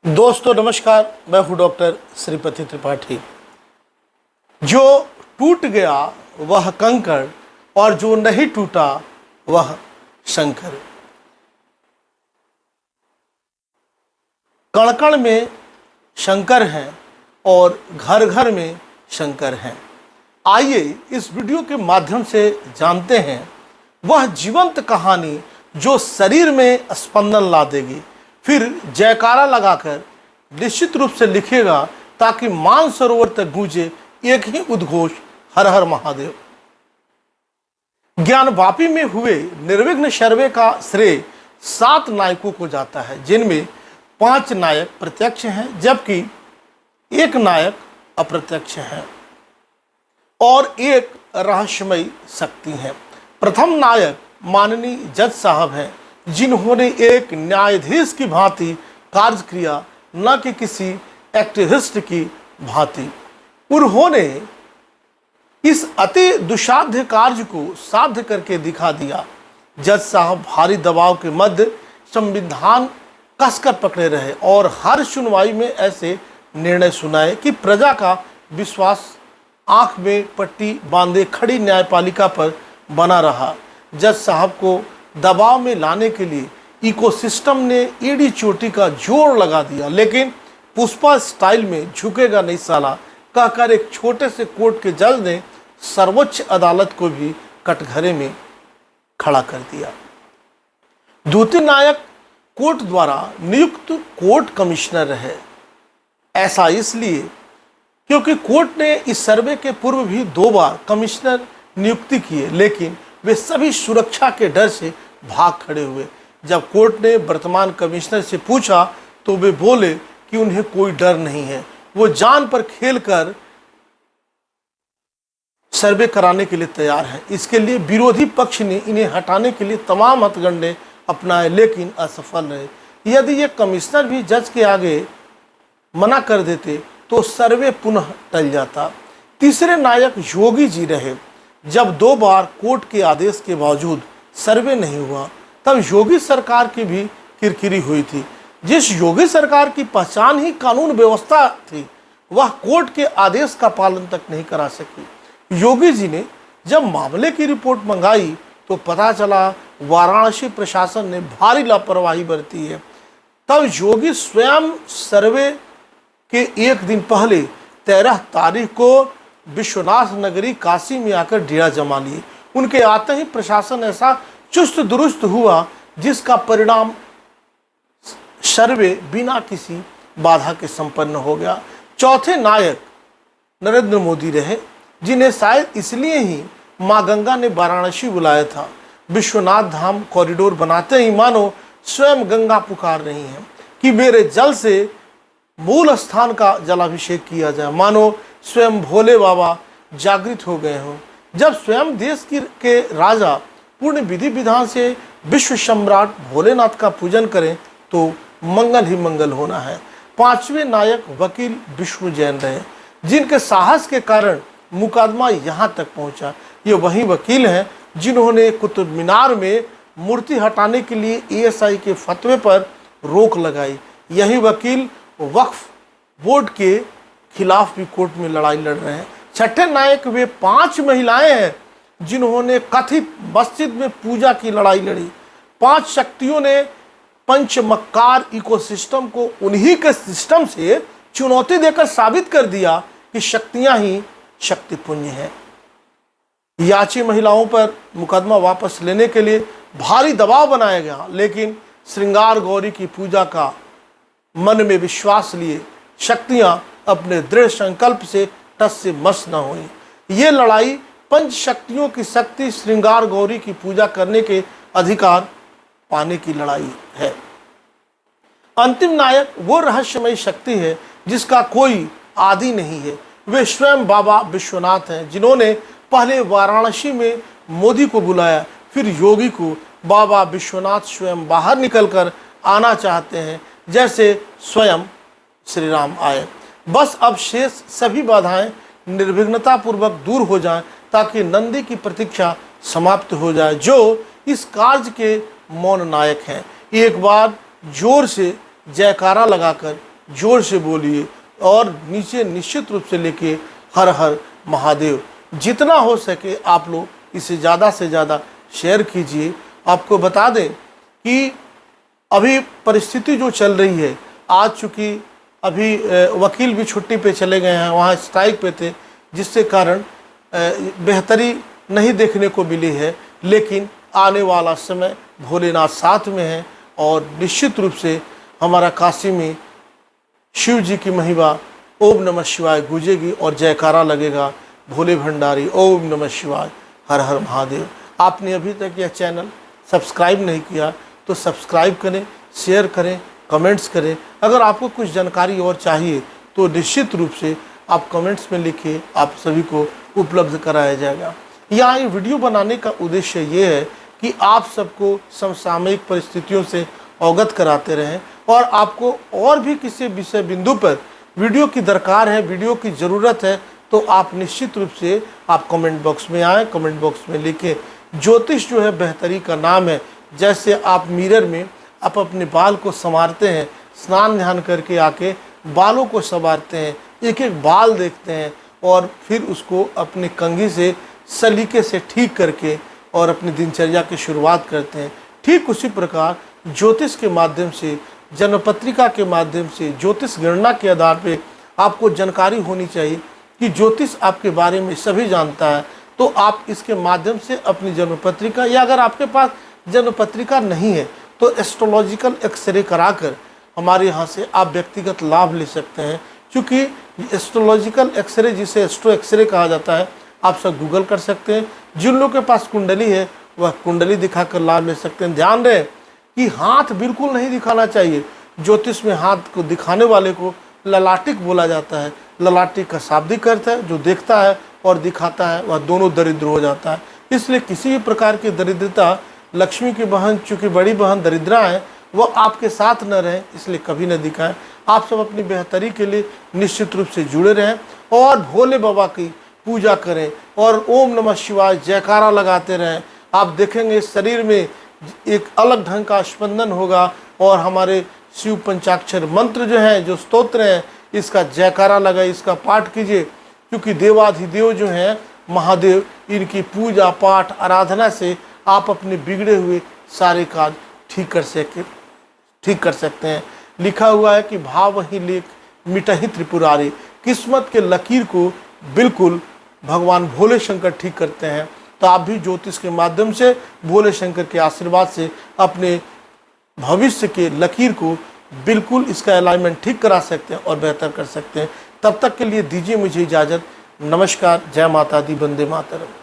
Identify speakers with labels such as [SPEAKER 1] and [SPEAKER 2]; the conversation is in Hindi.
[SPEAKER 1] दोस्तों नमस्कार, मैं हूं डॉक्टर श्रीपति त्रिपाठी। जो टूट गया वह कंकड़ और जो नहीं टूटा वह शंकर। कण कण में शंकर हैं और घर घर में शंकर हैं। आइए इस वीडियो के माध्यम से जानते हैं वह जीवंत कहानी जो शरीर में स्पंदन ला देगी, फिर जयकारा लगाकर निश्चित रूप से लिखेगा ताकि मानसरोवर तक गूंजे एक ही उद्घोष, हर हर महादेव। ज्ञानवापी में हुए निर्विघ्न सर्वे का श्रेय 7 नायकों को जाता है, जिनमें 5 नायक प्रत्यक्ष हैं जबकि 1 नायक अप्रत्यक्ष है और एक रहस्यमयी शक्ति है। प्रथम नायक माननीय जज साहब हैं, जिन्होंने एक न्यायाधीश की भांति कार्य किया, न कि किसी एक्टिविस्ट की भांति। उन्होंने इस अति दुस्साध्य कार्य को साध्य करके दिखा दिया। जज साहब भारी दबाव के मध्य संविधान कसकर पकड़े रहे और हर सुनवाई में ऐसे निर्णय सुनाए कि प्रजा का विश्वास आंख में पट्टी बांधे खड़ी न्यायपालिका पर बना रहा। जज साहब को दबाव में लाने के लिए इकोसिस्टम ने एड़ी चोटी का जोर लगा दिया, लेकिन पुष्पा स्टाइल में झुकेगा नहीं साला कहकर एक छोटे से कोर्ट के जज ने सर्वोच्च अदालत को भी कटघरे में खड़ा कर दिया। द्वितीय नायक कोर्ट द्वारा नियुक्त कोर्ट कमिश्नर रहे। ऐसा इसलिए क्योंकि कोर्ट ने इस सर्वे के पूर्व भी 2 बार कमिश्नर नियुक्ति किए, लेकिन वे सभी सुरक्षा के डर से भाग खड़े हुए। जब कोर्ट ने वर्तमान कमिश्नर से पूछा तो वे बोले कि उन्हें कोई डर नहीं है, वो जान पर खेलकर सर्वे कराने के लिए तैयार है। इसके लिए विरोधी पक्ष ने इन्हें हटाने के लिए तमाम हथकंडे अपनाए, लेकिन असफल रहे। यदि ये कमिश्नर भी जज के आगे मना कर देते तो सर्वे पुनः टल जाता। तीसरे नायक योगी जी रहे। जब 2 बार कोर्ट के आदेश के बावजूद सर्वे नहीं हुआ, तब योगी सरकार की भी किरकिरी हुई थी। जिस योगी सरकार की पहचान ही कानून व्यवस्था थी, वह कोर्ट के आदेश का पालन तक नहीं करा सकी। योगी जी ने जब मामले की रिपोर्ट मंगाई तो पता चला वाराणसी प्रशासन ने भारी लापरवाही बरती है। तब योगी स्वयं सर्वे के एक दिन पहले 13 तारीख को विश्वनाथ नगरी काशी में आकर डेरा जमा लिए। उनके आते ही प्रशासन ऐसा चुस्त दुरुस्त हुआ जिसका परिणाम सर्वे बिना किसी बाधा के संपन्न हो गया। चौथे नायक नरेंद्र मोदी रहे, जिन्हें शायद इसलिए ही मां गंगा ने वाराणसी बुलाया था। विश्वनाथ धाम कॉरिडोर बनाते ही मानो स्वयं गंगा पुकार रही हैं कि मेरे जल से मूल स्थान का जलाभिषेक किया जाए, मानो स्वयं भोले बाबा जागृत हो गए हों। जब स्वयं देश के राजा पूर्ण विधि विधान से विश्व सम्राट भोलेनाथ का पूजन करें तो मंगल ही मंगल होना है। 5वें नायक वकील विष्णु जैन रहे, जिनके साहस के कारण मुकदमा यहाँ तक पहुँचा। ये वही वकील हैं जिन्होंने कुतुब मीनार में मूर्ति हटाने के लिए ASI के फतवे पर रोक लगाई। यही वकील वक्फ बोर्ड के खिलाफ भी कोर्ट में लड़ाई लड़ रहे हैं। छठे नायक वे 5 महिलाएं हैं जिन्होंने कथित मस्जिद में पूजा की लड़ाई लड़ी। 5 शक्तियों ने पंचमक्कार इकोसिस्टम को उन्हीं के सिस्टम से चुनौती देकर साबित कर दिया कि शक्तियां ही शक्तिपुंज हैं। याची महिलाओं पर मुकदमा वापस लेने के लिए भारी दबाव बनाया गया, लेकिन श्रृंगार गौरी की पूजा का मन में विश्वास लिए शक्तियां अपने दृढ़ संकल्प से टस से मस न हुई। ये लड़ाई पंच शक्तियों की शक्ति श्रृंगार गौरी की पूजा करने के अधिकार पाने की लड़ाई है। अंतिम नायक वो रहस्यमयी शक्ति है जिसका कोई आदि नहीं है। वे स्वयं बाबा विश्वनाथ हैं, जिन्होंने पहले वाराणसी में मोदी को बुलाया, फिर योगी को। बाबा विश्वनाथ स्वयं बाहर निकलकर आना चाहते हैं, जैसे स्वयं श्री राम आए। बस अब शेष सभी बाधाएं निर्विघ्नता पूर्वक दूर हो जाएं, ताकि नंदी की प्रतीक्षा समाप्त हो जाए, जो इस कार्य के मौन नायक हैं। एक बार जोर से जयकारा लगाकर जोर से बोलिए और नीचे निश्चित रूप से लेके हर हर महादेव। जितना हो सके आप लोग इसे ज़्यादा से ज़्यादा शेयर कीजिए। आपको बता दें कि अभी परिस्थिति जो चल रही है, आज चूँकि अभी वकील भी छुट्टी पे चले गए हैं, वहाँ स्ट्राइक पे थे, जिससे कारण बेहतरी नहीं देखने को मिली है। लेकिन आने वाला समय भोलेनाथ साथ में है और निश्चित रूप से हमारा काशी में शिव जी की महिमा ओम नमः शिवाय गूंजेगी और जयकारा लगेगा, भोले भंडारी ओम नमः शिवाय, हर हर महादेव। आपने अभी तक यह चैनल सब्सक्राइब नहीं किया तो सब्सक्राइब करें, शेयर करें, कमेंट्स करें। अगर आपको कुछ जानकारी और चाहिए तो निश्चित रूप से आप कमेंट्स में लिखिए, आप सभी को उपलब्ध कराया जाएगा। यहाँ ये वीडियो बनाने का उद्देश्य ये है कि आप सबको समसामयिक परिस्थितियों से अवगत कराते रहें और आपको और भी किसी विषय बिंदु पर वीडियो की दरकार है, वीडियो की ज़रूरत है, तो आप निश्चित रूप से आप कमेंट बॉक्स में आएँ, कमेंट बॉक्स में लिखें। ज्योतिष जो है बेहतरी का नाम है। जैसे आप मिरर में आप अपने बाल को संवारते हैं, स्नान ध्यान करके आके बालों को संवारते हैं, एक एक बाल देखते हैं और फिर उसको अपनी कंघी से सलीके से ठीक करके और अपनी दिनचर्या की शुरुआत करते हैं। ठीक उसी प्रकार ज्योतिष के माध्यम से, जन्मपत्रिका के माध्यम से, ज्योतिष गणना के आधार पे आपको जानकारी होनी चाहिए कि ज्योतिष आपके बारे में सभी जानता है। तो आप इसके माध्यम से अपनी जन्मपत्रिका, या अगर आपके पास जन्मपत्रिका नहीं है तो एस्ट्रोलॉजिकल एक्सरे कराकर हमारे यहाँ से आप व्यक्तिगत लाभ ले सकते हैं। क्योंकि एस्ट्रोलॉजिकल एक्सरे, जिसे एस्ट्रो एक्सरे कहा जाता है, आप सब गूगल कर सकते हैं। जिन लोगों के पास कुंडली है वह कुंडली दिखाकर लाभ ले सकते हैं। ध्यान रहे कि हाथ बिल्कुल नहीं दिखाना चाहिए। ज्योतिष में हाथ को दिखाने वाले को ललाटिक बोला जाता है। ललाटिक का शाब्दिक अर्थ है जो देखता है और दिखाता है वह दोनों दरिद्र हो जाता है। इसलिए किसी भी प्रकार की दरिद्रता, लक्ष्मी की बहन चूँकि बड़ी बहन दरिद्रा है, वह आपके साथ न रहे, इसलिए कभी न दिखाएं। आप सब अपनी बेहतरी के लिए निश्चित रूप से जुड़े रहें और भोले बाबा की पूजा करें और ओम नमः शिवाय जयकारा लगाते रहें। आप देखेंगे शरीर में एक अलग ढंग का स्पंदन होगा और हमारे शिव पंचाक्षर मंत्र जो हैं, जो स्तोत्र हैं, इसका जयकारा लगाए, इसका पाठ कीजिए। क्योंकि देवाधिदेव जो हैं महादेव, इनकी पूजा पाठ आराधना से आप अपने बिगड़े हुए सारे काज ठीक कर सकते हैं। लिखा हुआ है कि भाव वही लेख मिटहि त्रिपुरारी। किस्मत के लकीर को बिल्कुल भगवान भोले शंकर ठीक करते हैं। तो आप भी ज्योतिष के माध्यम से भोले शंकर के आशीर्वाद से अपने भविष्य के लकीर को बिल्कुल इसका अलाइनमेंट ठीक करा सकते हैं और बेहतर कर सकते हैं। तब तक के लिए दीजिए मुझे इजाज़त। नमस्कार, जय माता दी, वंदे मातरम।